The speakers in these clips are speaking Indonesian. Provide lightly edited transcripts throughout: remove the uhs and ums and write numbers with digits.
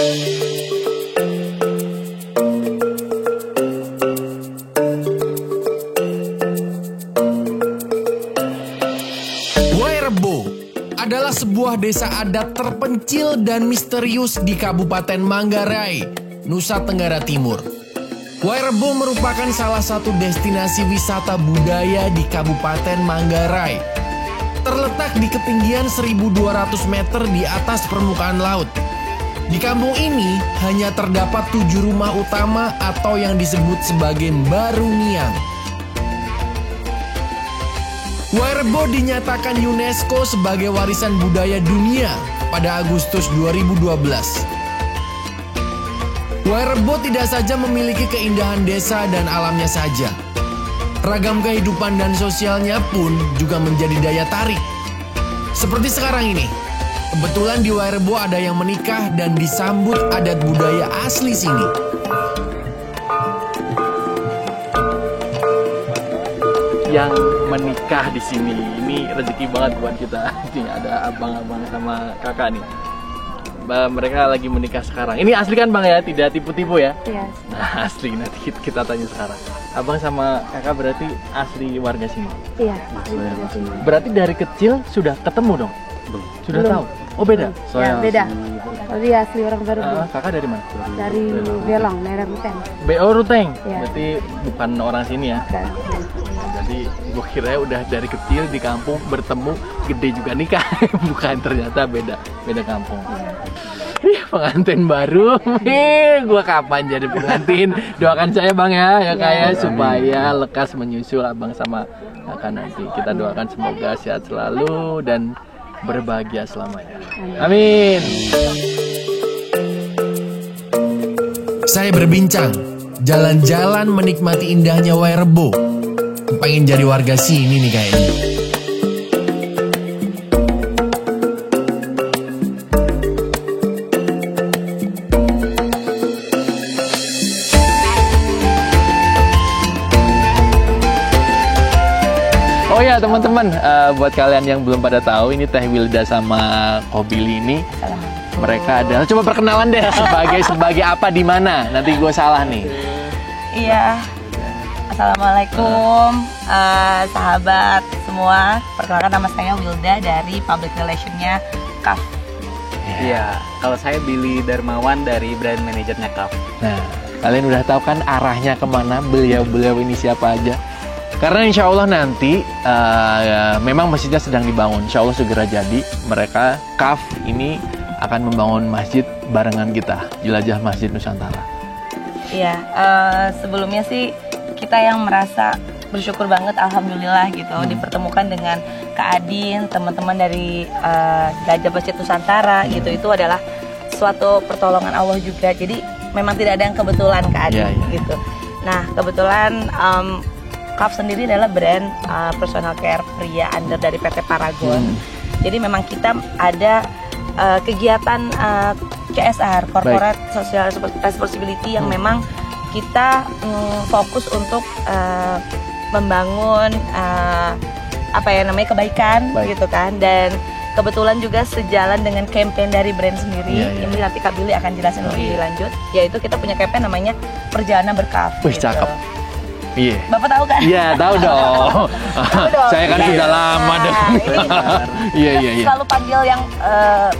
Wairebo adalah sebuah desa adat terpencil dan misterius di Kabupaten Manggarai, Nusa Tenggara Timur. Wairebo merupakan salah satu destinasi wisata budaya di Kabupaten Manggarai. Terletak di ketinggian 1.200 meter di atas permukaan laut. Di kampung ini hanya terdapat 7 rumah utama atau yang disebut sebagai Baruniang. Wairebo dinyatakan UNESCO sebagai warisan budaya dunia pada Agustus 2012. Wairebo tidak saja memiliki keindahan desa dan alamnya saja. Ragam kehidupan dan sosialnya pun juga menjadi daya tarik. Seperti sekarang ini, kebetulan di Wairebo ada yang menikah dan disambut adat budaya asli sini. Yang menikah di sini ini rezeki banget buat kita. Ini ada abang-abang sama kakak nih. Mereka lagi menikah sekarang. Ini asli kan bang ya, tidak tipu-tipu ya? Iya. Nah asli, nanti kita tanya sekarang. Abang sama kakak berarti asli warga sini? Iya, warga sini. Berarti dari kecil sudah ketemu dong? Belum. Sudah Belum. tahu? Oh beda? Ya beda. Oh dia asli orang baru. Kakak dari mana? Dari Belong, daerah Ruteng. BO Ruteng? Ya. Berarti bukan orang sini ya? Jadi gue kira udah dari kecil di kampung bertemu, gede juga nikah. Bukan, ternyata beda kampung. Ih, pengantin baru. Gue kapan jadi pengantin? Doakan saya bang ya kayak supaya lekas menyusul abang sama kakak nanti. Kita doakan semoga sehat selalu dan berbahagia selamanya. Amin. Saya berbincang, jalan-jalan menikmati indahnya Wairebo. Pengen jadi warga sini nih kayaknya. Oh ya teman-teman, buat kalian yang belum pada tahu, ini Teh Wilda sama Kobili ini mereka adalah, coba perkenalan deh sebagai apa di mana? Nanti gue salah nih. Iya. Assalamualaikum sahabat semua. Perkenalkan nama saya Wilda dari Public Relation-nya KAF. Iya, kalau saya Billy Darmawan dari brand manajernya KAF. Nah, kalian udah tahu kan arahnya kemana, beliau ini siapa aja. Karena insya Allah nanti memang masjidnya sedang dibangun. Insya Allah segera jadi. Mereka KAF ini akan membangun masjid barengan kita, Jelajah Masjid Nusantara. Iya, sebelumnya sih kita yang merasa bersyukur banget, alhamdulillah gitu, dipertemukan dengan Kak Adin, teman-teman dari Jelajah Masjid Nusantara gitu. Itu adalah suatu pertolongan Allah juga. Jadi memang tidak ada yang kebetulan Kak Adin gitu. Nah kebetulan KAF sendiri adalah brand personal care pria under dari PT Paragon. Jadi memang kita ada kegiatan CSR, Corporate Social Responsibility, yang memang kita fokus untuk membangun kebaikan gitu kan. Dan kebetulan juga sejalan dengan campaign dari brand sendiri. Ini nanti Kak Billy akan jelasin lebih lanjut. Yaitu kita punya campaign namanya Perjalanan Berkaf. Wih, gitu. cakep. Iya. Bapak tahu kan? Iya, tahu dong. Saya kan sudah lama dong. Iya. Selalu panggil yang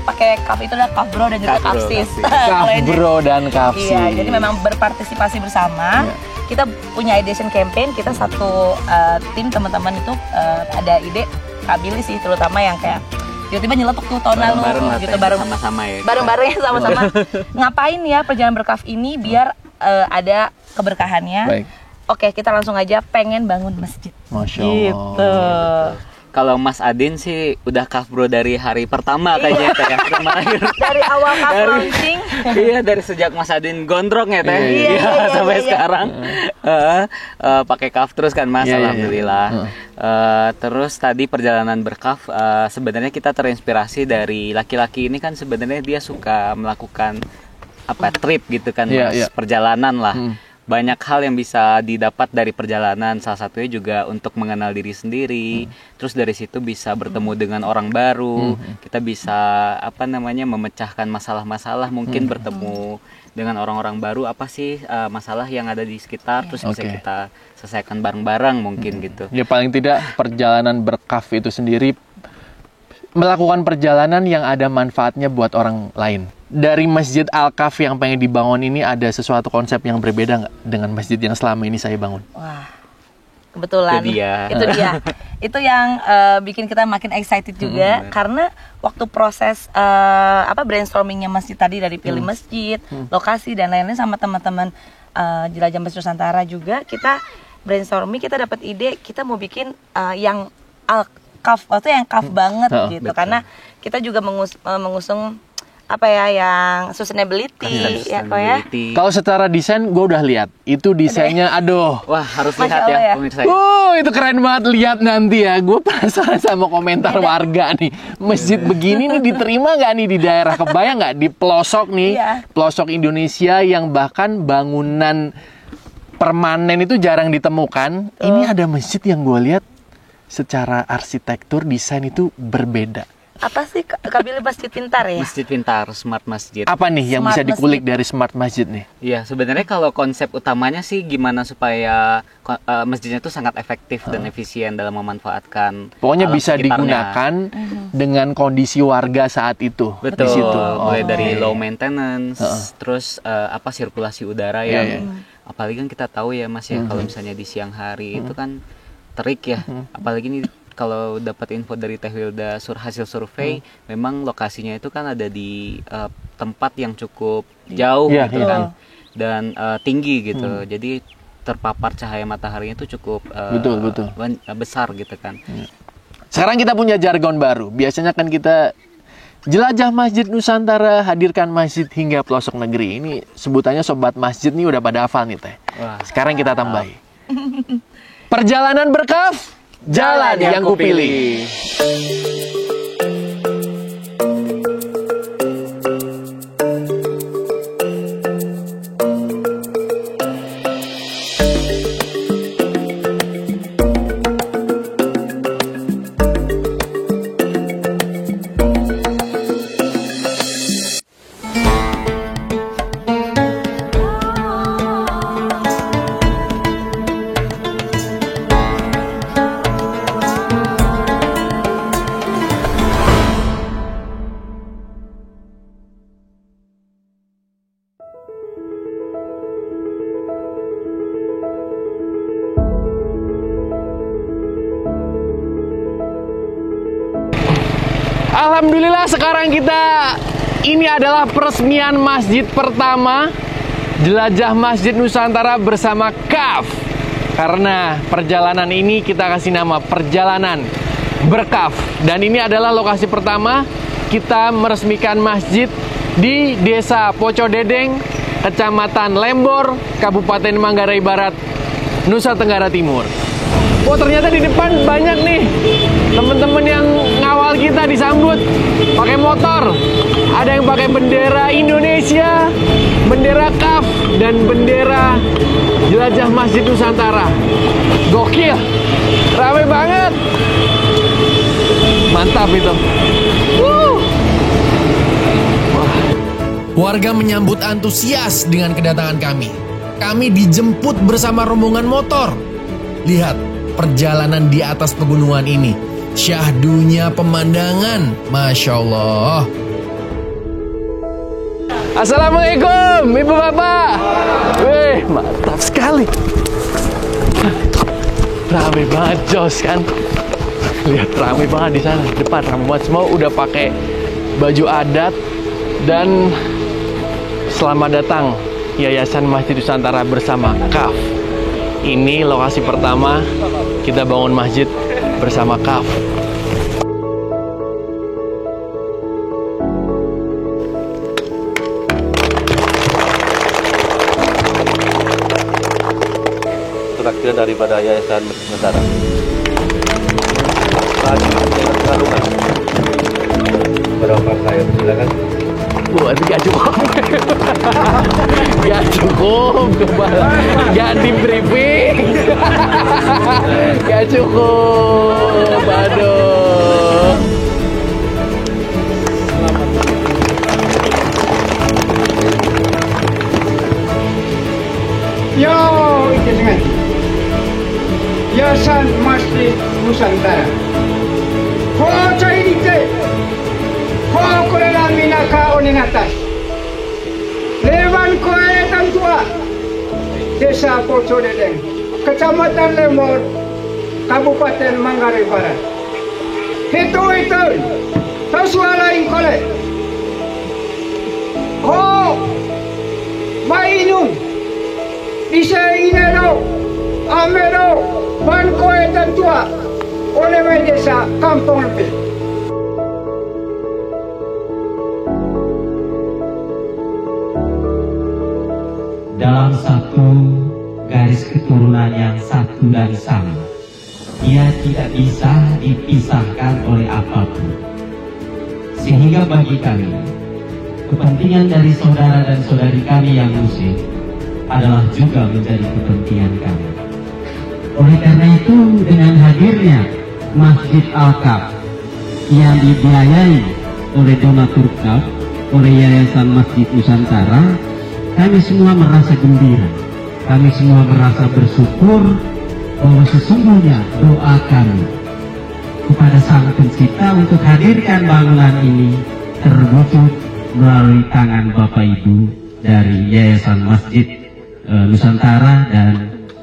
pakai KAF itu adalah KAF Bro dan juga KAF Sis. KAF Bro dan KAF Sis. Iya, jadi memang berpartisipasi bersama. Kita punya edition campaign, kita satu tim teman-teman itu ada ide Kak Billy sih terutama yang kayak tiba-tiba nyeletuk tuh tahun lalu gitu, bareng sama-sama ya. Bareng-bareng sama-sama. Ngapain ya Perjalanan Berkaf ini biar ada keberkahannya. Baik. Oke, kita langsung aja pengen bangun masjid. Masya Allah. Gitu. Kalau Mas Adin sih udah KAF Bro dari hari pertama kayaknya Teh. Dari awal KAF launching. Iya, dari sejak Mas Adin gondrong ya Teh. Sampai sekarang pakai KAF terus kan Mas, alhamdulillah. Terus tadi Perjalanan Berkaf, sebenarnya kita terinspirasi dari laki-laki ini kan, sebenarnya dia suka melakukan trip gitu kan Mas, perjalanan lah. banyak hal yang bisa didapat dari perjalanan. Salah satunya juga untuk mengenal diri sendiri. Terus dari situ bisa bertemu dengan orang baru. Kita bisa memecahkan masalah-masalah, mungkin bertemu dengan orang-orang baru, apa sih masalah yang ada di sekitar, terus bisa kita selesaikan bareng-bareng mungkin gitu. Ya paling tidak perjalanan berkaf itu sendiri melakukan perjalanan yang ada manfaatnya buat orang lain. Dari Masjid Al-Kaf yang pengen dibangun ini ada sesuatu konsep yang berbeda nggak dengan masjid yang selama ini saya bangun? Wah, kebetulan Itu dia. Itu yang bikin kita makin excited juga, karena waktu proses brainstormingnya masjid tadi, dari pilih masjid, lokasi dan lain-lain sama teman-teman Jelajah Masjid Nusantara juga, kita brainstorming, kita dapat ide, kita mau bikin yang Al-Kaf, waktu yang kaf banget gitu, betul. Karena kita juga mengusung yang sustainability, ya kok ya. Kalau secara desain gue udah lihat, itu desainnya aduh. Wah, harus Masya lihat Allah ya ya. pemirsa. Itu keren banget, lihat nanti ya. Gue penasaran sama komentar warga nih. Masjid begini nih diterima nggak nih di daerah? Kebayang nggak di pelosok nih, pelosok Indonesia yang bahkan bangunan permanen itu jarang ditemukan. Ini ada masjid yang gue lihat secara arsitektur, desain itu berbeda. Apa sih Kak Billy, masjid pintar ya? Masjid pintar, smart masjid. Apa nih yang Smart bisa dikulik masjid. dari smart masjid nih? Iya, sebenarnya kalau konsep utamanya sih gimana supaya masjidnya itu sangat efektif dan efisien dalam memanfaatkan Pokoknya alam bisa sekitarnya. digunakan dengan kondisi warga saat itu. Betul, Di situ. mulai dari Oke. low maintenance, terus sirkulasi udara yang apalagi kan kita tahu ya Mas ya, kalau misalnya di siang hari itu kan terik ya, apalagi nih kalau dapat info dari Teh Wilda hasil survei, memang lokasinya itu kan ada di tempat yang cukup jauh gitu kan, dan tinggi gitu, jadi terpapar cahaya mataharinya itu cukup Betul. besar gitu kan. Sekarang kita punya jargon baru. Biasanya kan kita jelajah Masjid Nusantara, hadirkan masjid hingga pelosok negeri. Ini sebutannya sobat masjid nih udah pada hafal nih Teh. Wah. Sekarang kita tambahi. Perjalanan berkaf, jalan yang kupilih. Alhamdulillah sekarang ini adalah peresmian masjid pertama Jelajah Masjid Nusantara bersama KAF. Karena perjalanan ini kita kasih nama perjalanan berkaf. Dan ini adalah lokasi pertama kita meresmikan masjid di Desa Pocodedeng, Kecamatan Lembor, Kabupaten Manggarai Barat, Nusa Tenggara Timur. Oh, ternyata di depan banyak nih teman-teman yang ngawal kita disambut pakai motor. Ada yang pakai bendera Indonesia, bendera KAF, dan bendera Jelajah Masjid Nusantara. Gokil, rame banget. Mantap itu. Warga menyambut antusias dengan kedatangan kami. Kami dijemput bersama rombongan motor. Lihat perjalanan di atas pegunungan ini. Syahdunya pemandangan. Masya Allah. Assalamualaikum Ibu Bapak. Wih, mantap sekali. Rame banget, jos kan. Lihat, rame banget di sana. Depan rame banget, semua udah pakai baju adat. Dan selamat datang Yayasan Masjid Nusantara bersama KAF. Ini lokasi pertama kita bangun masjid bersama KAF. Terakhir daripada Yayasan Masjid Nusantara. Lagi dengan pertarungan. Berapa saya silakan. Wah, itu gak cukup. Gak cukup, gak di briefing. Gak cukup, aduh. Yo, dengan Yayasan Masjid Nusantara. Foto ini teh, korea minaka oningatas. Lewan koe tantua, Desa Poco Dedeng, Kecamatan Lembor, Kabupaten Manggarai Barat. Itu, tersualain kole. Oh, mainun. Bisa inero, amero, bankoe tantua, oleh desa Kampung Lempe. Dalam satu garis keturunan yang satu dan sama, ia tidak bisa dipisahkan oleh apapun. Sehingga bagi kami, kepentingan dari saudara dan saudari kami yang muslim adalah juga menjadi kepentingan kami. Oleh karena itu, dengan hadirnya Masjid Al-Kaf yang dibiayai oleh donatur KAF, oleh Yayasan Masjid Nusantara, kami semua merasa gembira. Kami semua merasa bersyukur bahwa sesungguhnya doa kami kepada Sang Pencipta untuk hadirkan bangunan ini terwujud melalui tangan Bapak Ibu dari Yayasan Masjid Nusantara dan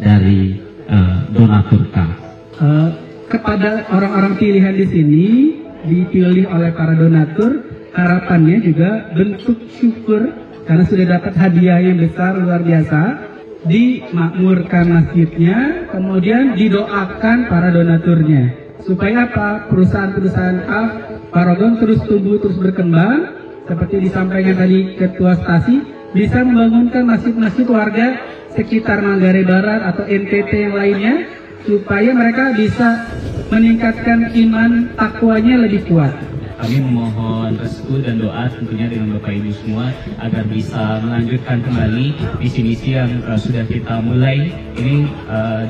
dari donatur KAF. Kepada orang-orang pilihan di sini, dipilih oleh para donatur, harapannya juga bentuk syukur karena sudah dapat hadiah yang besar luar biasa, dimakmurkan masjidnya, kemudian didoakan para donaturnya supaya apa? Perusahaan-perusahaan KAF Paragon terus tumbuh, terus berkembang seperti disampaikan tadi Ketua Stasi, bisa membangunkan masjid-masjid warga sekitar Manggarai Barat atau NTT yang lainnya supaya mereka bisa meningkatkan iman takwanya lebih kuat. Kami memohon restu dan doa tentunya dengan Bapak Ibu semua agar bisa melanjutkan kembali misi-misi yang sudah kita mulai. Ini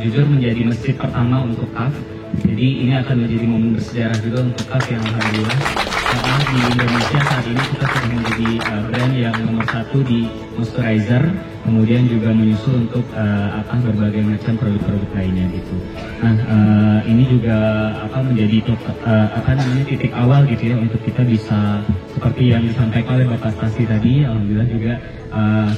jujur menjadi masjid pertama untuk KAF. Jadi ini akan menjadi momen bersejarah juga untuk KAF yang alhamdulillah di Indonesia saat ini kita sudah menjadi brand yang nomor 1 di moisturizer, kemudian juga menyusul untuk berbagai macam produk-produk lainnya gitu. Nah ini juga menjadi titik awal gitu ya untuk kita bisa seperti yang disampaikan oleh Bapak Stasi tadi, alhamdulillah juga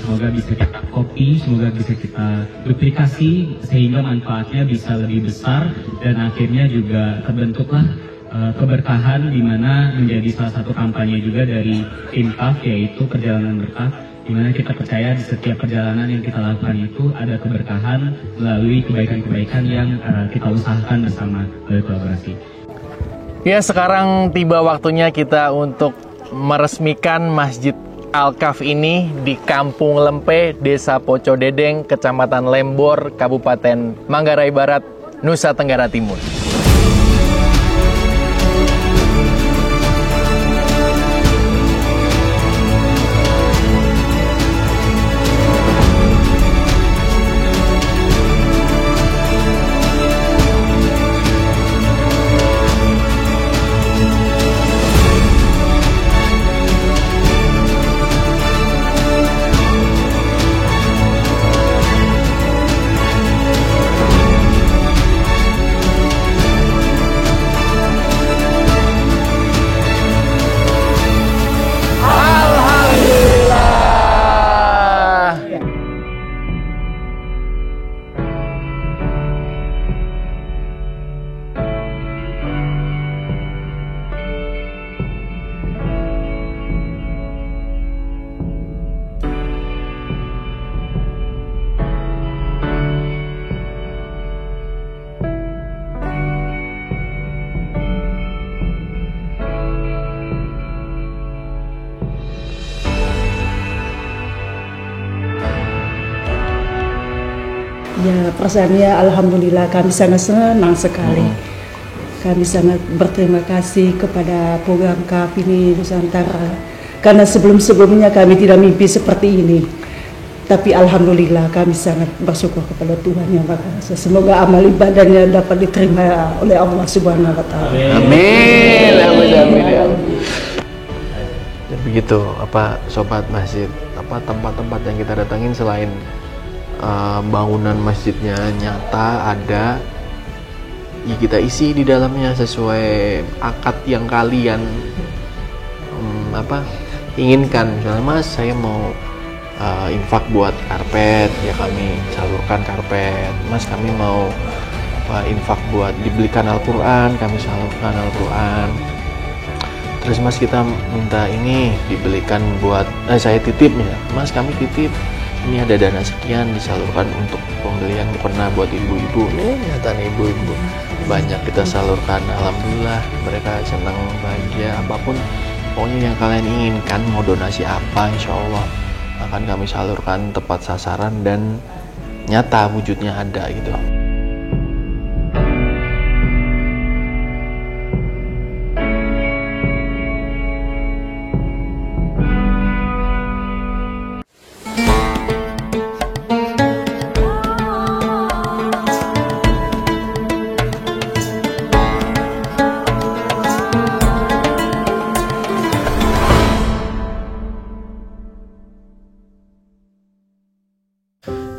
semoga bisa kita copy, semoga bisa kita duplikasi sehingga manfaatnya bisa lebih besar dan akhirnya juga terbentuklah keberkahan di mana menjadi salah satu kampanye juga dari tim KAF yaitu perjalanan berkah, di mana kita percaya di setiap perjalanan yang kita lakukan itu ada keberkahan melalui kebaikan-kebaikan yang kita usahakan bersama melalui kolaborasi. Ya, sekarang tiba waktunya kita untuk meresmikan Masjid Al-Kaf ini di Kampung Lempe, Desa Poco Dedeng, Kecamatan Lembor, Kabupaten Manggarai Barat, Nusa Tenggara Timur. Ya, perasaannya alhamdulillah kami sangat senang sekali. Kami sangat berterima kasih kepada program KAF ini Nusantara Karena sebelum-sebelumnya kami tidak mimpi seperti ini. Tapi alhamdulillah kami sangat bersyukur kepada Tuhan Yang Maha Kuasa. Semoga amal ibadahnya dapat diterima oleh Allah Subhanahu wa taala. Amin. Amin. Amin. Ya. Begitu sobat masjid, tempat-tempat yang kita datangin selain bangunan masjidnya nyata ada, ya kita isi di dalamnya sesuai akad yang kalian inginkan. Misalnya, Mas, saya mau infak buat karpet, ya kami salurkan karpet. Mas, kami mau infak buat dibelikan Al-Quran, kami salurkan Al-Quran. Terus Mas, kita minta ini dibelikan buat saya titip ya, Mas, kami titip ini ada dana sekian disalurkan untuk pembelian mukena buat ibu-ibu. Nyata nih, ibu-ibu banyak kita salurkan. Alhamdulillah mereka senang, bahagia. Apapun pokoknya yang kalian inginkan, mau donasi apa, insya Allah akan kami salurkan tepat sasaran dan nyata wujudnya ada gitu.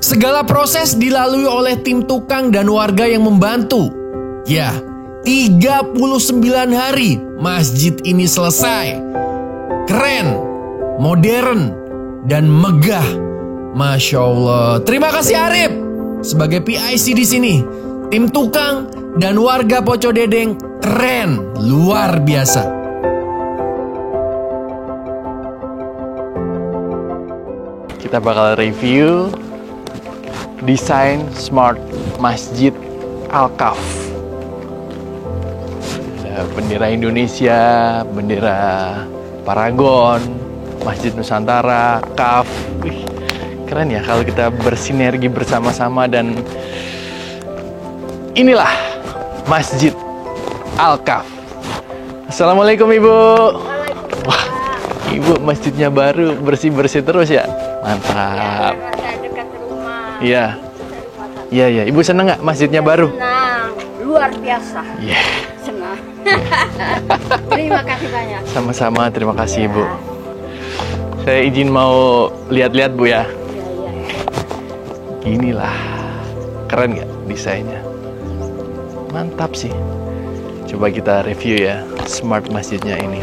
Segala proses dilalui oleh tim tukang dan warga yang membantu. Ya, 39 hari masjid ini selesai. Keren, modern, dan megah. Masya Allah. Terima kasih Arif sebagai PIC di sini. Tim tukang dan warga Poco Dedeng keren, luar biasa. Kita bakal review desain Smart Masjid Al-Kaf. Ada bendera Indonesia, bendera Paragon, Masjid Nusantara, Kaf. Wih, keren ya kalau kita bersinergi bersama-sama. Dan inilah Masjid Al-Kaf. Assalamualaikum Ibu. Wah, Ibu masjidnya baru, bersih-bersih terus ya. Mantap. Iya. Iya. Ibu senang nggak masjidnya baru? Senang, luar biasa. Iya. Senang. Terima kasih banyak. Sama-sama, terima kasih Ibu. Saya izin mau lihat-lihat Bu ya. Iya. Inilah, keren nggak desainnya? Mantap sih. Coba kita review ya smart masjidnya ini.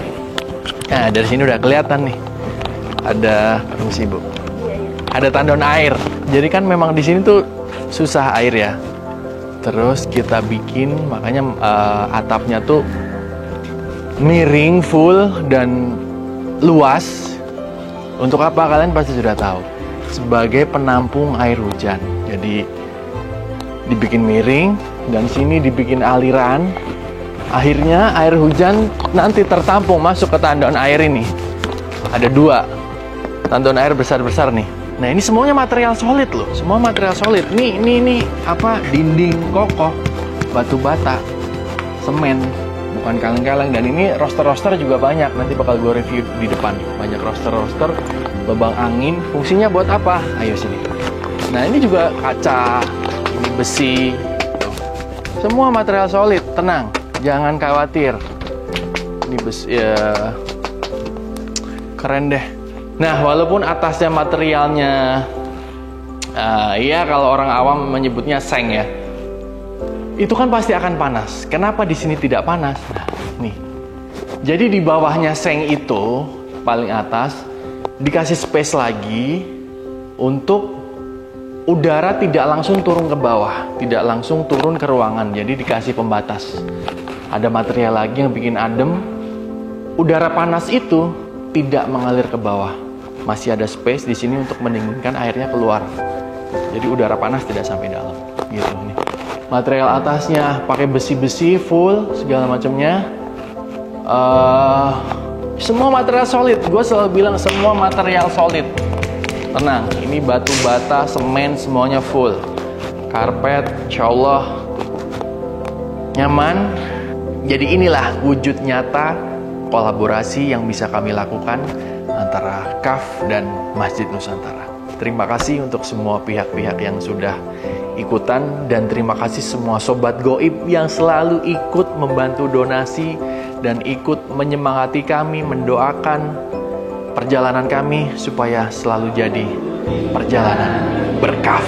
Nah, dari sini udah kelihatan nih. Ada, permisi Bu. Ada tandon air. Jadi kan memang di sini tuh susah air ya. Terus kita bikin, makanya atapnya tuh miring, full, dan luas. Untuk apa kalian pasti sudah tahu. Sebagai penampung air hujan. Jadi dibikin miring, dan sini dibikin aliran. Akhirnya air hujan nanti tertampung masuk ke tandon air ini. Ada 2 tandon air besar-besar nih. Nah, ini semuanya material solid loh, semua material solid. Nih, dinding kokoh, batu bata, semen, bukan kaleng-kaleng. Dan ini roster-roster juga banyak, nanti bakal gue review di depan. Banyak roster-roster, lubang angin, fungsinya buat apa? Ayo sini. Nah, ini juga kaca, ini besi, semua material solid, tenang, jangan khawatir. Ini besi, ya, keren deh. Nah, walaupun atasnya materialnya, iya kalau orang awam menyebutnya seng ya, itu kan pasti akan panas. Kenapa di sini tidak panas? Nah, nih. Jadi di bawahnya seng itu, paling atas, dikasih space lagi untuk udara tidak langsung turun ke bawah, tidak langsung turun ke ruangan. Jadi dikasih pembatas. Ada material lagi yang bikin adem. Udara panas itu tidak mengalir ke bawah. Masih ada space di sini untuk mendinginkan airnya keluar. Jadi udara panas tidak sampai dalam. Gitu nih. Material atasnya pakai besi-besi full segala macamnya. Semua material solid. Gue selalu bilang semua material solid. Tenang, ini batu bata, semen semuanya full. Karpet, insyaallah nyaman. Jadi inilah wujud nyata kolaborasi yang bisa kami lakukan antara KAF dan Masjid Nusantara. Terima kasih untuk semua pihak-pihak yang sudah ikutan, dan terima kasih semua sobat goib yang selalu ikut membantu donasi dan ikut menyemangati kami, mendoakan perjalanan kami supaya selalu jadi perjalanan berkah.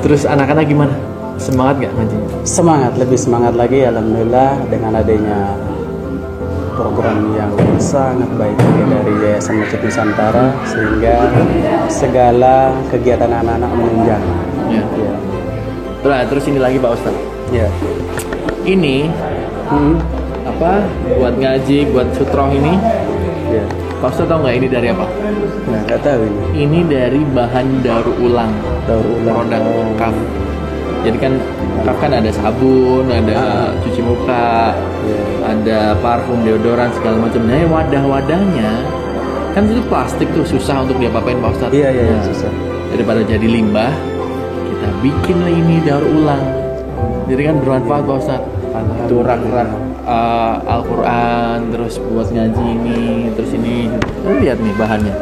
Terus anak-anak gimana? Semangat nggak ngaji? Semangat, lebih semangat lagi alhamdulillah dengan adanya program yang sangat baik dari Yayasan Masjid Nusantara, sehingga segala kegiatan anak-anak menunjang. Ya. Terus ini lagi Pak Ustadz. Ya. Ini apa? Buat ngaji, buat sutroh ini. Ya. Pak Ustadz tahu nggak ini dari apa? Nah, nggak tahu ini. Ini dari bahan daur ulang. Produk KAF. Jadi kan KAF kan ada sabun, ada cuci muka, ada parfum, deodoran segala macam. Nah, wadah-wadahnya kan itu plastik tuh, susah untuk diapa-apain Pak Ustadz. Iya, susah. Daripada jadi limbah, kita bikinlah ini daur ulang. Jadi kan bermanfaat Pak Ustadz. Itu rak-rak Al-Quran, terus buat ngaji ini, terus ini. Lihat nih bahannya.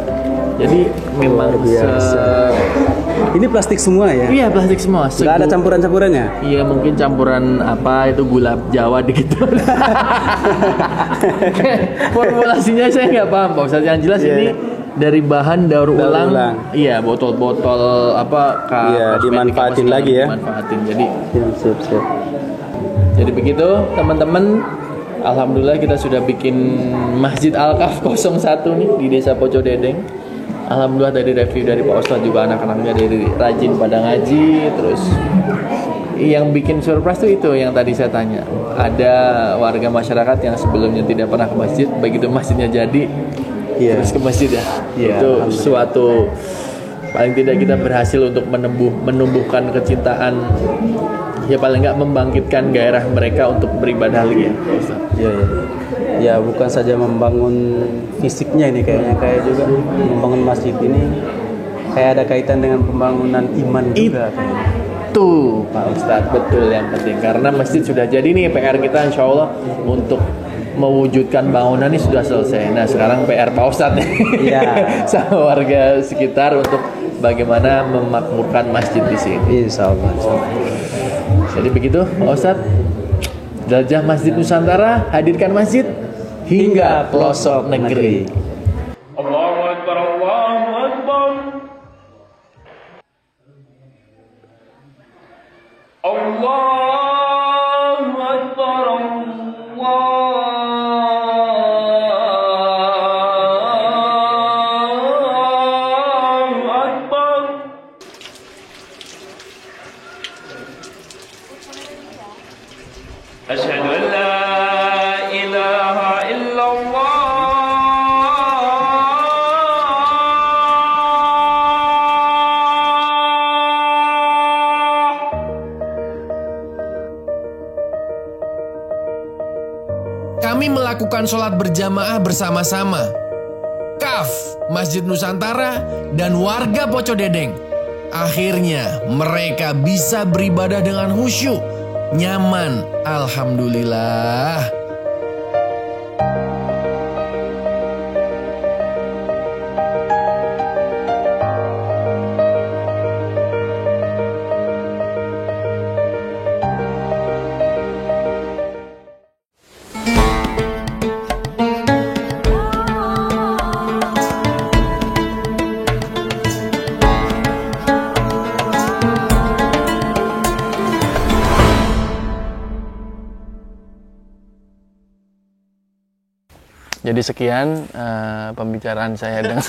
Jadi memang ini plastik semua ya? Iya, plastik semua. Nggak ada campuran-campurannya? Iya, mungkin campuran apa itu gula Jawa dikit. Formulasinya saya nggak paham Pak Ustadz. Yang jelas ini dari bahan daur ulang. Iya, botol-botol apa? Iya, dimanfaatin lagi ya? Dimanfaatin. Jadi siap. Jadi begitu teman-teman. Alhamdulillah kita sudah bikin Masjid Al-Kaf 01 nih di Desa Poco Dedeng. Alhamdulillah dari review dari Pak Ustadz juga anak-anaknya dari rajin pada ngaji. Terus yang bikin surprise tuh itu yang tadi saya tanya. Ada warga masyarakat yang sebelumnya tidak pernah ke masjid, begitu masjidnya jadi terus ke masjid ya. Itu suatu, paling tidak kita berhasil untuk menumbuhkan kecintaan, ya paling nggak membangkitkan gairah mereka untuk beribadah lagi ya Ustaz. Ya bukan saja membangun fisiknya ini kayaknya, kayak juga membangun masjid ini kayak ada kaitan dengan pembangunan iman juga kayaknya. Tuh Pak Ustadz, betul yang penting, karena masjid sudah jadi nih, PR kita insya Allah untuk mewujudkan bangunan ini sudah selesai. Nah sekarang PR Pak Ustadz nih sama warga sekitar untuk bagaimana memakmurkan masjid di sini. Insya Allah. Jadi begitu Pak Ustadz, Darjah Masjid Nusantara hadirkan masjid hingga pelosok negeri. Allahu Akbar, Allahu Akbar. Allahu Akbar, Allahu Akbar. Asyhadu an la ilaha illallah. Kami melakukan sholat berjamaah bersama-sama. KAF, Masjid Nusantara, dan warga Poco Dedeng. Akhirnya mereka bisa beribadah dengan khusyuk, nyaman, alhamdulillah. Jadi sekian pembicaraan saya dengan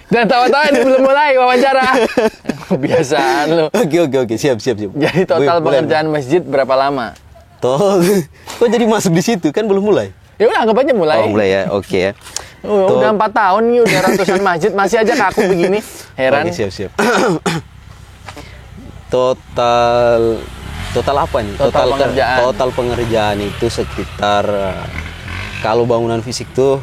dan tawa-tawa ini belum mulai wawancara. Kebiasaan lo. Oke, siap. Jadi total pengerjaan masjid berapa lama? Kok jadi masuk di situ, kan belum mulai? Ya udah anggap aja mulai. Oh, mulai ya. Oke ya. Udah 4 tahun nih, udah ratusan masjid masih aja kaku begini. Heran. Oke, siap. Total apa nih? Total pengerjaan itu sekitar kalau bangunan fisik tuh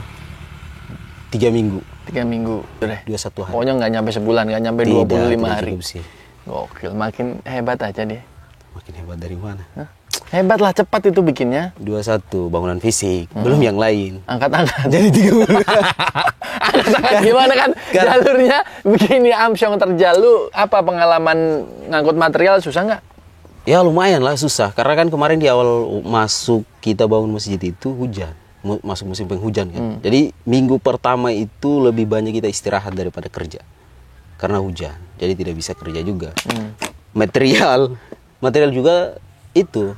3 minggu. 3 minggu, udah. 21 hari. Pokoknya nggak nyampe sebulan, nggak nyampe 25 hari. Sih. Gokil, makin hebat aja dia. Makin hebat dari mana? Hah? Hebat lah, cepat itu bikinnya. 21 bangunan fisik, belum yang lain. Angkat-angkat. Jadi 30. Angkat-angkat gimana kan jalurnya begini Amsyong terjalu. Apa pengalaman ngangkut material susah nggak? Ya lumayan lah susah, karena kan kemarin di awal masuk kita bangun masjid itu hujan, masuk musim penghujan kan. Jadi minggu pertama itu lebih banyak kita istirahat daripada kerja, karena hujan. Jadi tidak bisa kerja juga. Material juga itu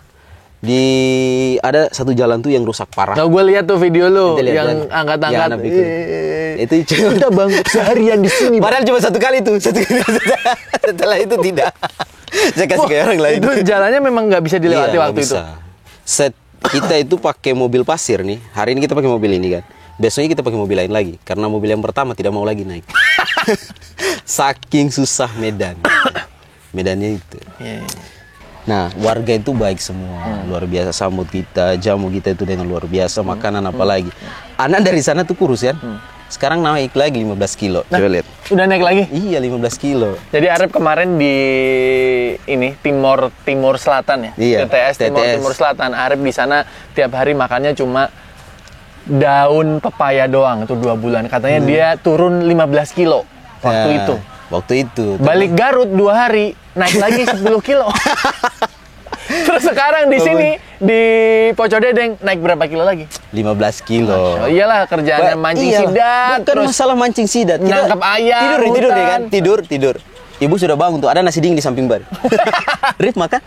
ada satu jalan tuh yang rusak parah. Nah, gue lihat tuh video lu kan? yang angkat-angkat. Itu kita bangun seharian di sini. Padahal cuma satu kali tuh, setelah itu tidak. Saya kasih ke orang lain. Itu jalannya memang nggak bisa dilewati waktu itu. Kita itu pakai mobil pasir nih. Hari ini kita pakai mobil ini kan. Besoknya kita pakai mobil lain lagi. Karena mobil yang pertama tidak mau lagi naik. Saking susah medannya itu. Nah, warga itu baik semua. Luar biasa sambut kita, jamu kita itu dengan luar biasa. Makanan apalagi. Anak dari sana tuh kurus kan. Sekarang naik lagi 15 kilo. Coba lihat. Udah naik lagi? Iya, 15 kilo. Jadi Arif kemarin di Timur Selatan ya? Iya, TTS. Timur Selatan. Arif di sana tiap hari makannya cuma daun pepaya doang. Itu 2 bulan. Katanya dia turun 15 kilo waktu itu. Waktu itu. Balik Garut 2 hari, naik lagi 10 kilo. Terus sekarang di sini di Pocodedeng naik berapa kilo lagi? 15 kilo. Oh, iyalah kerjaannya mancing sidat. Bukan terus masalah mancing sidat. Nangkap ayam. Tidur deh kan? Tidur. Ibu sudah bangun tuh, ada nasi dingin di samping bar. Rif makan.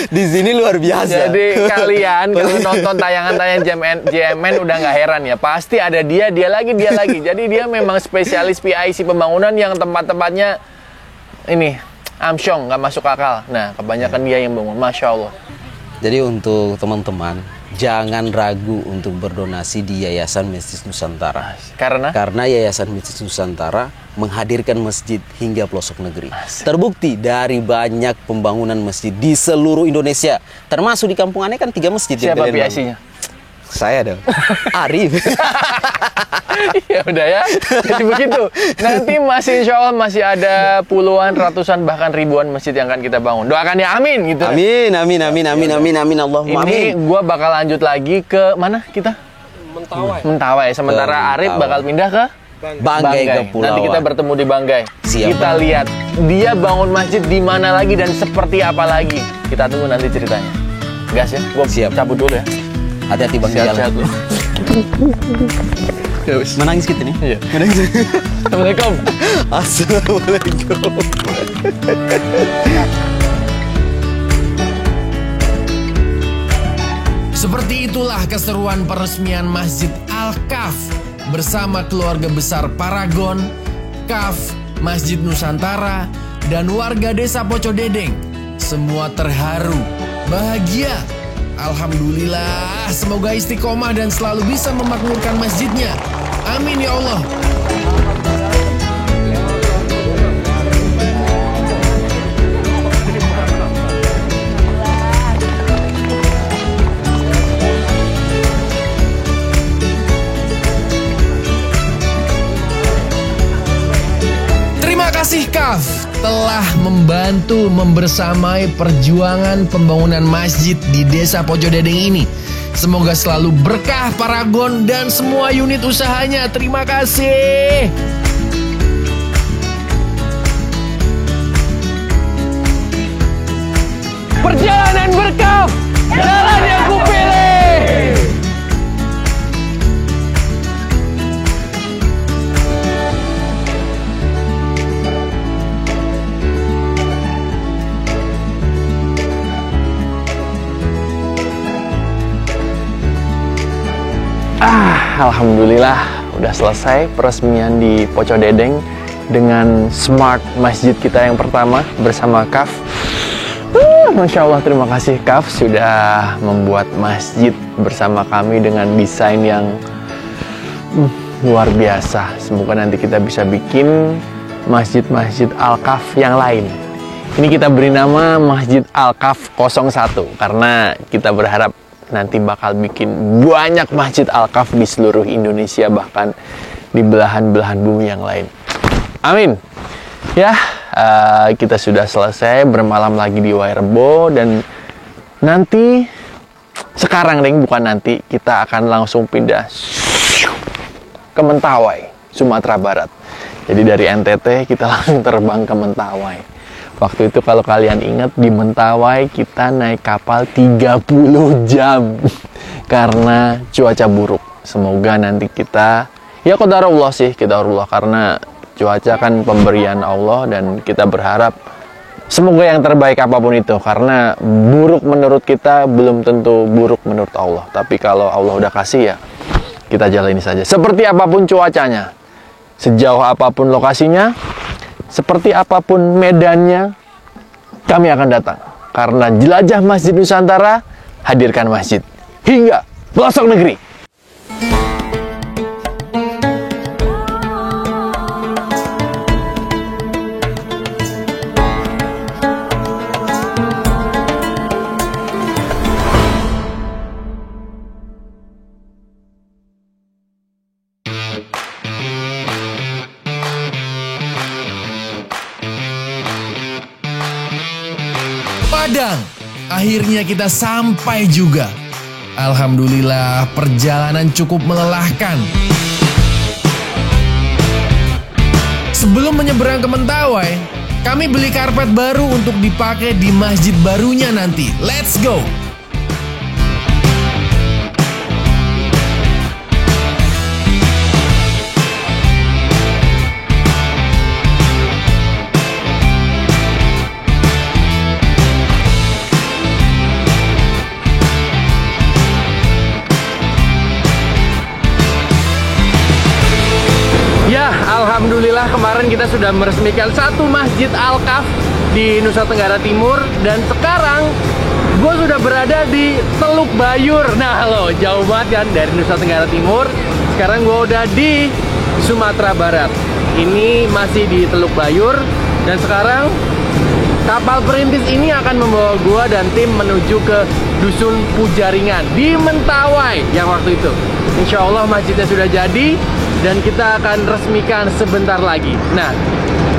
Di sini luar biasa. Jadi kalian kalau nonton tayangan-tayangan JMN udah nggak heran ya. Pasti ada dia lagi. Jadi dia memang spesialis PIC pembangunan yang tempat-tempatnya ini Amsyong nggak masuk akal. Nah, kebanyakan dia yang bangun. Masya Allah. Jadi untuk teman-teman, jangan ragu untuk berdonasi di Yayasan Masjid Nusantara. Karena Yayasan Masjid Nusantara menghadirkan masjid hingga pelosok negeri. Terbukti dari banyak pembangunan masjid di seluruh Indonesia. Termasuk di kampung Aneh kan 3 masjid. Siapa PIC-nya? Saya dong. Arif. Ya udah ya. Jadi begitu. Nanti insya Allah masih ada puluhan, ratusan, bahkan ribuan masjid yang akan kita bangun. Doakan ya, amin gitu. Amin. Allahumma amin. Ini gue bakal lanjut lagi ke mana kita? Mentawai. Sementara Arif bakal pindah ke Banggai Kepulauan. Nanti kita bertemu di Banggai. Siap. Kita lihat dia bangun masjid di mana lagi dan seperti apa lagi. Kita tunggu nanti ceritanya. Gas ya. Gue cabut dulu ya. Hati-hati Bang jalan. Sehat-sehat lu. Menangis gitu nih? Iya. Menangis. Assalamualaikum. Assalamualaikum. Seperti itulah keseruan peresmian Masjid Al-Kaf bersama keluarga besar Paragon, Kaf, Masjid Nusantara, dan warga desa Pocodedeng. Semua terharu, bahagia. Alhamdulillah, semoga istiqomah dan selalu bisa memakmurkan masjidnya. Amin ya Allah. Terima kasih Kaf telah membantu membersamai perjuangan pembangunan masjid di desa Pocodedeng ini. Semoga selalu berkah Paragon dan semua unit usahanya. Terima kasih. Perjalanan berkah, jalan yang kupilih. Alhamdulillah udah selesai peresmian di Pocodedeng dengan smart masjid kita yang pertama bersama Kaf. Masya Allah, terima kasih Kaf sudah membuat masjid bersama kami dengan desain yang luar biasa. Semoga nanti kita bisa bikin masjid-masjid Al-Kaf yang lain. Ini kita beri nama Masjid Al-Kaf 01 karena kita berharap nanti bakal bikin banyak Masjid Al-Kaf di seluruh Indonesia, bahkan di belahan-belahan bumi yang lain. Amin. Ya, kita sudah selesai bermalam lagi di Wairebo, dan nanti sekarang bukan nanti, kita akan langsung pindah ke Mentawai, Sumatera Barat. Jadi dari NTT kita langsung terbang ke Mentawai. Waktu itu kalau kalian ingat, di Mentawai kita naik kapal 30 jam karena cuaca buruk. Semoga nanti kita, ya qadarullah sih, qadarullah, karena cuaca kan pemberian Allah, dan kita berharap semoga yang terbaik apapun itu, karena buruk menurut kita belum tentu buruk menurut Allah. Tapi kalau Allah udah kasih, ya kita jalani saja. Seperti apapun cuacanya, sejauh apapun lokasinya, seperti apapun medannya, kami akan datang. Karena jelajah Masjid Nusantara, hadirkan masjid hingga pelosok negeri. Padang, akhirnya kita sampai juga. Alhamdulillah, perjalanan cukup melelahkan. Sebelum menyeberang ke Mentawai, kami beli karpet baru untuk dipakai di masjid barunya nanti. Let's go! Alhamdulillah kemarin kita sudah meresmikan satu Masjid Al-Kaf di Nusa Tenggara Timur, dan sekarang gue sudah berada di Teluk Bayur. Nah lo, jauh banget kan dari Nusa Tenggara Timur. Sekarang gue udah di Sumatera Barat. Ini masih di Teluk Bayur, dan sekarang kapal perintis ini akan membawa gue dan tim menuju ke Dusun Pujaringan di Mentawai yang waktu itu. Insya Allah masjidnya sudah jadi, dan kita akan resmikan sebentar lagi. Nah,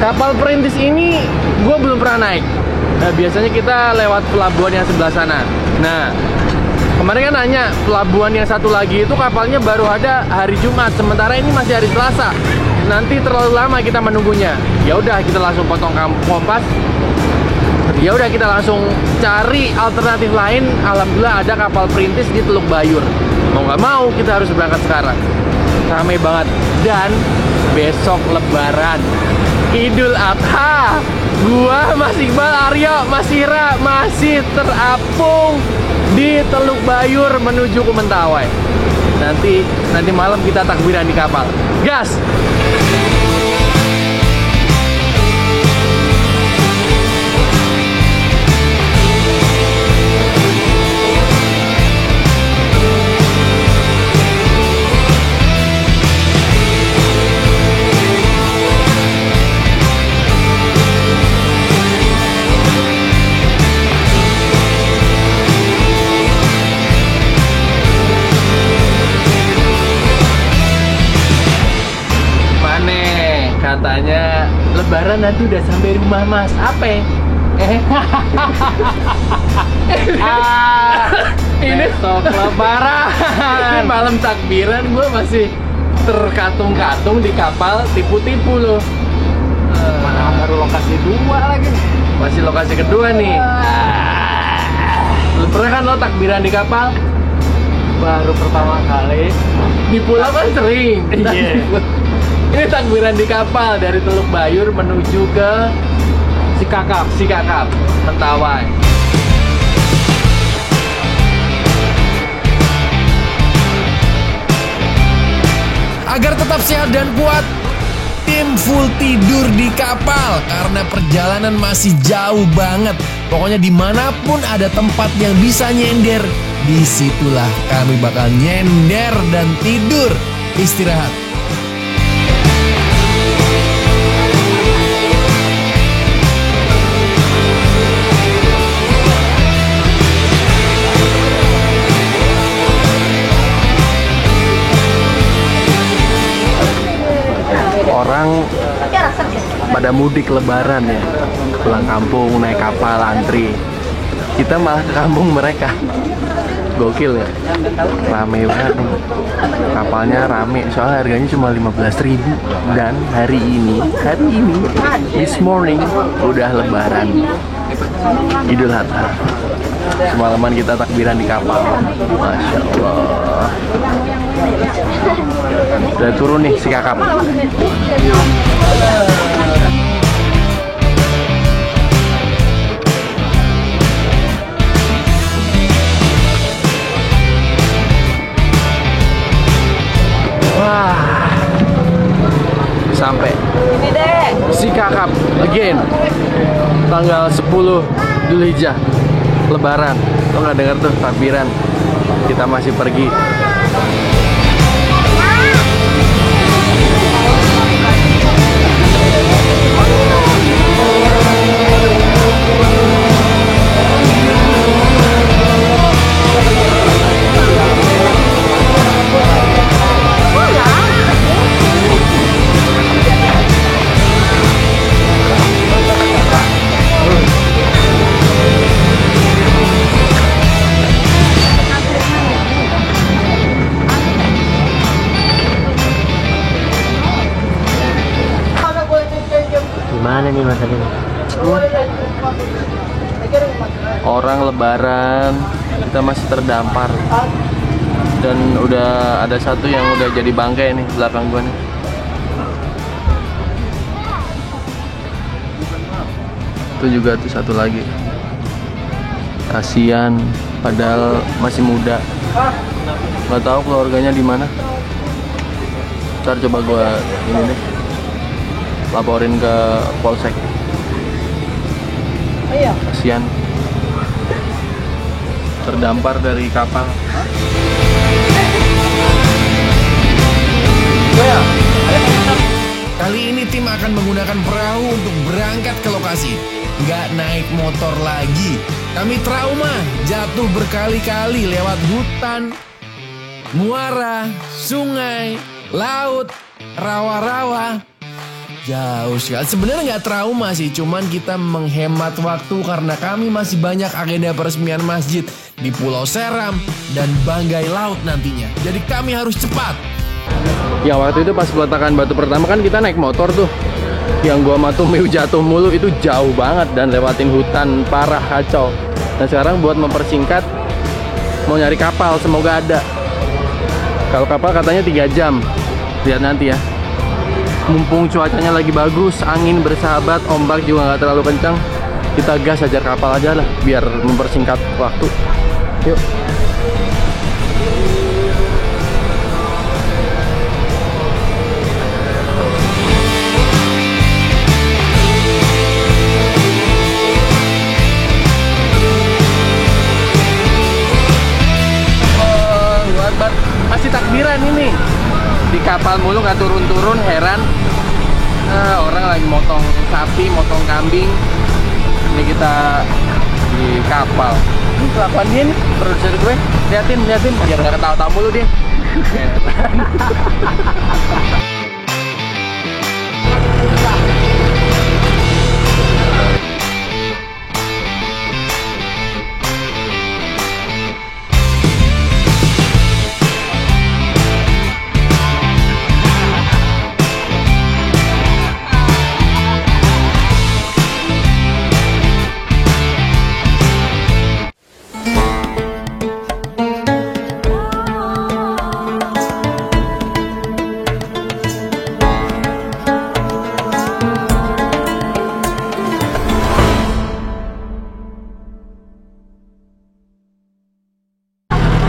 kapal perintis ini gue belum pernah naik. Nah, biasanya kita lewat pelabuhan yang sebelah sana. Nah, kemarin kan nanya, pelabuhan yang satu lagi itu kapalnya baru ada hari Jumat, sementara ini masih hari Selasa. Nanti terlalu lama kita menunggunya. Ya udah, kita langsung potong kompas. Ya udah, kita langsung cari alternatif lain. Alhamdulillah ada kapal perintis di Teluk Bayur. Mau nggak mau kita harus berangkat sekarang. Ramai banget, dan besok Lebaran, Idul Adha. Gua, Mas Iqbal, Aryo, Mas Ira masih terapung di Teluk Bayur menuju ke Mentawai. Nanti malam kita takbiran di kapal. Gas! Katanya Lebaran nanti udah sampai rumah Mas. Apa? Ini besok Lebaran. Ini malam takbiran gue masih terkatung-katung di kapal, tipu-tipu loh. Mana baru lokasi 2 lagi. Masih lokasi kedua nih. Pernah kan lo takbiran di kapal? Baru pertama kali. Di pulau kan sering. Iya. Ini takbiran di kapal dari Teluk Bayur menuju ke Sikakap, Mentawai. Agar tetap sehat dan kuat, tim full tidur di kapal karena perjalanan masih jauh banget. Pokoknya dimanapun ada tempat yang bisa nyender, disitulah kami bakal nyender dan tidur, istirahat. mudik lebaran ya, pulang kampung naik kapal antri. Kita malah ke kampung mereka. Gokil ya, rame banget nih. Kapalnya rame, soalnya harganya cuma 15.000. Dan hari ini, this morning, udah lebaran Idul Adha. Semalaman kita takbiran di kapal. Masya Allah. Udah turun nih si kakap. Wah, sampai si kakap again. Tanggal 10 Dzulhijjah Lebaran. Lo nggak dengar tuh takbiran? Kita masih pergi. Gimana nih Mas Adin? Orang lebaran, kita masih terdampar. Dan udah ada satu yang udah jadi bangkai nih belakang gua nih. Itu juga tuh satu lagi. Kasian, padahal masih muda. Nggak tahu keluarganya di mana. Ntar coba gua ini deh, laporin ke polsek. Kasian, terdampar dari kapal. Kali ini tim akan menggunakan perahu untuk berangkat ke lokasi. Nggak naik motor lagi. Kami trauma, jatuh berkali-kali lewat hutan, muara, sungai, laut, rawa-rawa. Jauh sekali. Sebenarnya nggak trauma sih, cuman kita menghemat waktu karena kami masih banyak agenda peresmian masjid di Pulau Seram dan Banggai Laut nantinya. Jadi kami harus cepat. Ya waktu itu pas peletakan batu pertama kan kita naik motor tuh. Yang gua sama Tumeu jatuh mulu itu jauh banget dan lewatin hutan parah kacau. Dan sekarang buat mempersingkat mau nyari kapal, semoga ada. Kalau kapal katanya 3 jam. Lihat nanti ya. Mumpung cuacanya lagi bagus, angin bersahabat, ombak juga nggak terlalu kencang, kita gas ajar kapal aja lah, biar mempersingkat waktu. Yuk. Masih takbiran ini. Di kapal mulu nggak turun-turun, heran. Orang lagi motong sapi, motong kambing. Ini kita di kapal. Ini kelakuan dia nih, produser gue. Liatin, biar nggak ketawa-tawa mulu dia.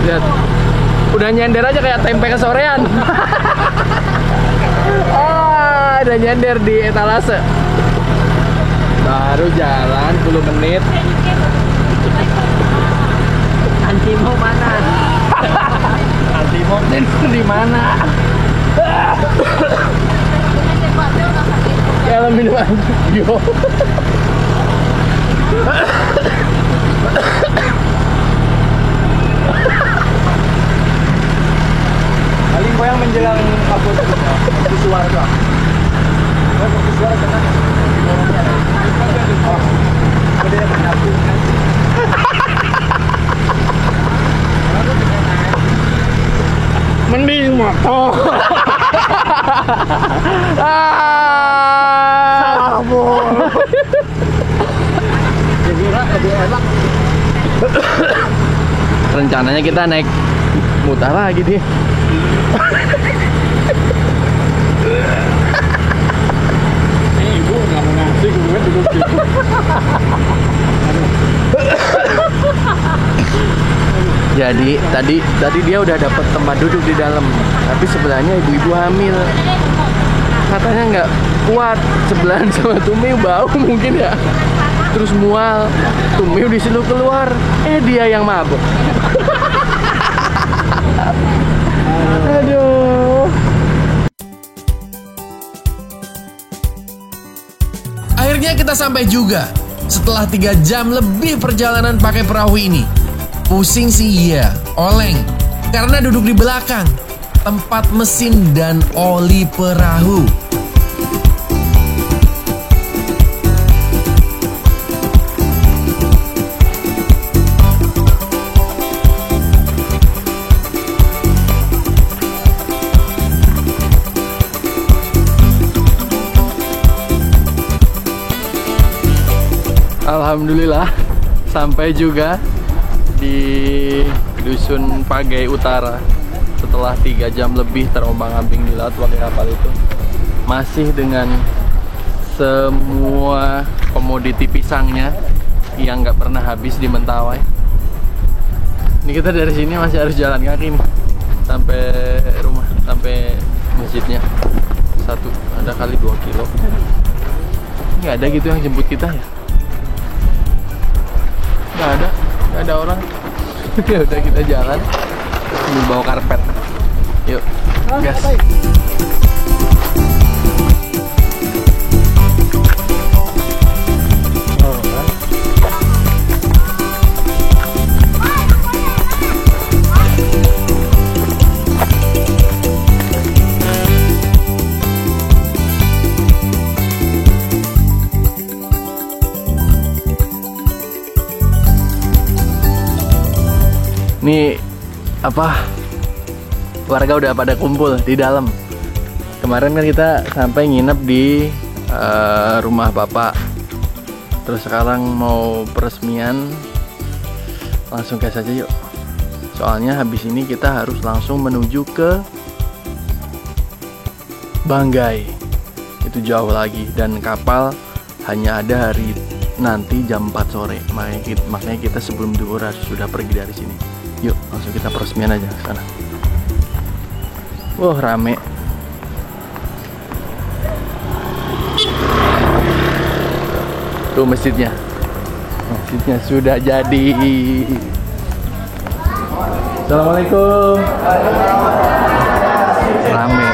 Lihat, udah nyender aja kayak tempe kesorean. Udah nyender di etalase. Baru jalan 10 menit. Antimo mana? Antimo di mana? Kalau minuman, yo. Paling goyang menjelang kabut. Suara tuh. Suara kena. Oh. Salah, Bol. Kira lebih enak. Rencananya kita naik mutar lagi dia. Ibu nggak mau ngasih, gue duduk gitu. Jadi tadi dia udah dapat tempat duduk di dalam, tapi sebelahnya ibu-ibu hamil. Katanya nggak kuat sebelahan sama Tumiu, bau mungkin ya. Terus mual, Tumiu disuruh keluar, dia yang mabuk. Aduh. Akhirnya kita sampai juga. Setelah 3 jam lebih perjalanan pakai perahu ini. Pusing sih iya, oleng. Karena duduk di belakang, tempat mesin dan oli perahu. Alhamdulillah sampai juga di Dusun Pagai Utara setelah 3 jam lebih terombang-ambing di laut pakai kapal itu, masih dengan semua komoditi pisangnya yang nggak pernah habis di Mentawai. Ini kita dari sini masih harus jalan kaki nih sampai rumah, sampai masjidnya. Ada kali 2 kilo. Nggak ada gitu yang jemput kita ya? Nggak ada orang. Ya udah kita jalan sambil bawa karpet. Yuk, gas. Nih apa, warga udah pada kumpul di dalam. Kemarin kan kita sampai nginep di rumah bapak, terus sekarang mau peresmian. Langsung gas aja yuk, soalnya habis ini kita harus langsung menuju ke Banggai. Itu jauh lagi dan kapal hanya ada hari nanti jam 4 sore. Makanya kita sebelum duhur harus sudah pergi dari sini. Yuk, langsung kita peresmian aja ke sana. Wah, rame. Tuh masjidnya. Masjidnya sudah jadi. Assalamualaikum. Rame.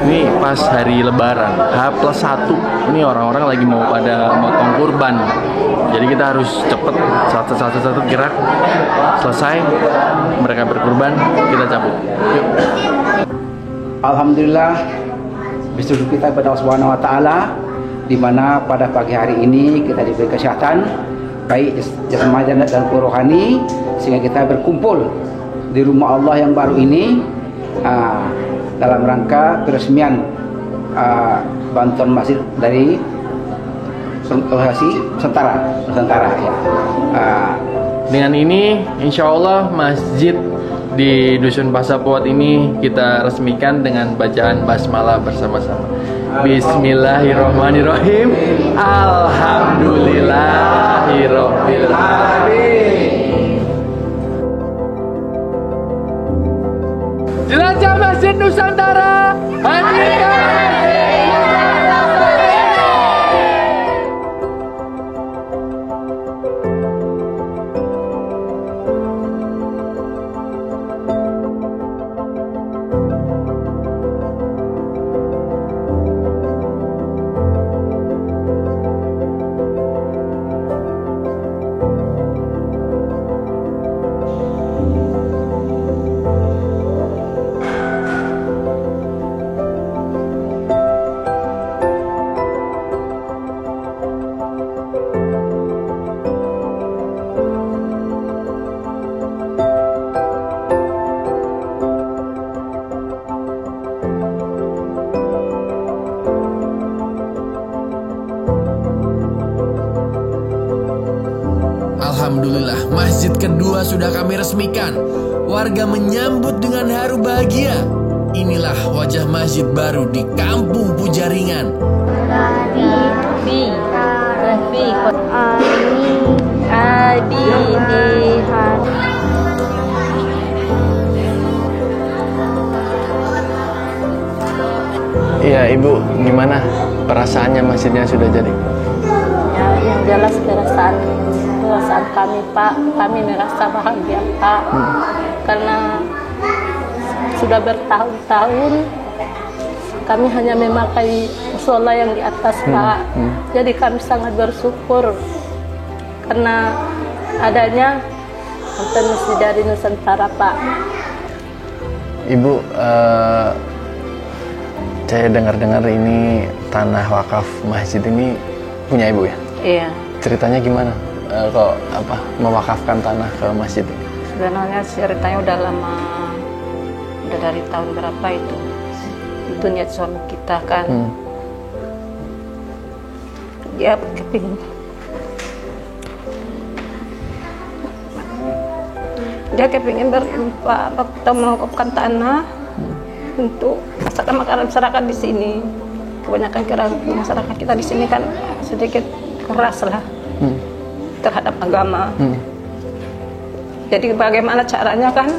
Ini pas hari Lebaran, H+1. Ini orang-orang lagi mau pada motong kurban. Jadi kita harus cepet, satu gerak. Selesai, mereka berkurban, kita cabut. Yuk. Alhamdulillah, bersyukur kita kepada Allah Subhanahu Wa Taala, di mana pada pagi hari ini kita diberi kesehatan, baik jasmani dan rohani, sehingga kita berkumpul di rumah Allah yang baru ini dalam rangka peresmian bantuan masjid dari organisasi Nusantara ya. Dengan ini insya Allah masjid di Dusun Pasapot ini kita resmikan dengan bacaan basmalah bersama-sama. Bismillahirrahmanirrahim. Alhamdulillahirabbil alamin. Jelajah Masjid Nusantara. Hadirkan Alhamdulillah, masjid kedua sudah kami resmikan. Warga menyambut dengan haru bahagia. Inilah wajah masjid baru di Kampung Pujaringan. Iya Ibu, gimana perasaannya masjidnya sudah jadi? Ya, yang jelas perasaan kami Pak, kami merasa bahagia Pak, karena sudah bertahun-tahun kami hanya memakai musola yang di atas Pak. Jadi kami sangat bersyukur karena adanya konten masjid dari Nusantara Pak. Ibu, saya dengar-dengar ini tanah wakaf masjid ini punya Ibu ya? Iya. Ceritanya gimana? Kok mewakafkan tanah ke masjid ini? Sebenarnya ceritanya udah lama, udah dari tahun berapa itu. Itu niat suami kita kan. Dia kepingin berlimpah waktu mewakafkan tanah untuk masyarakat di sini. Kebanyakan masyarakat kita di sini kan sedikit keras lah terhadap agama. Jadi bagaimana caranya kan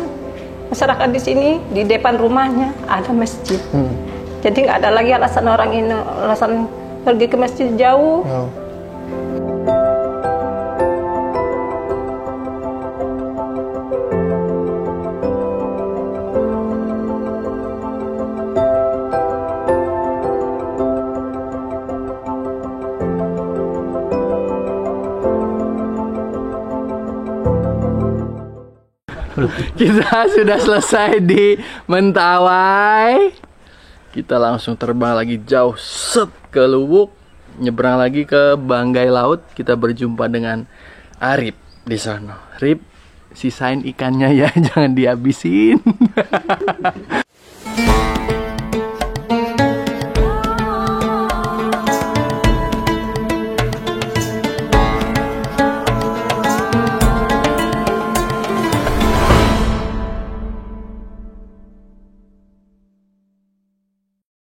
masyarakat di sini di depan rumahnya ada masjid. Jadi nggak ada lagi alasan orang ini alasan pergi ke masjid jauh. Kita sudah selesai di Mentawai. Kita langsung terbang lagi jauh set ke Luwuk, nyebrang lagi ke Banggai Laut. Kita berjumpa dengan Arif di sana. Rip, sisain ikannya ya, jangan dihabisin.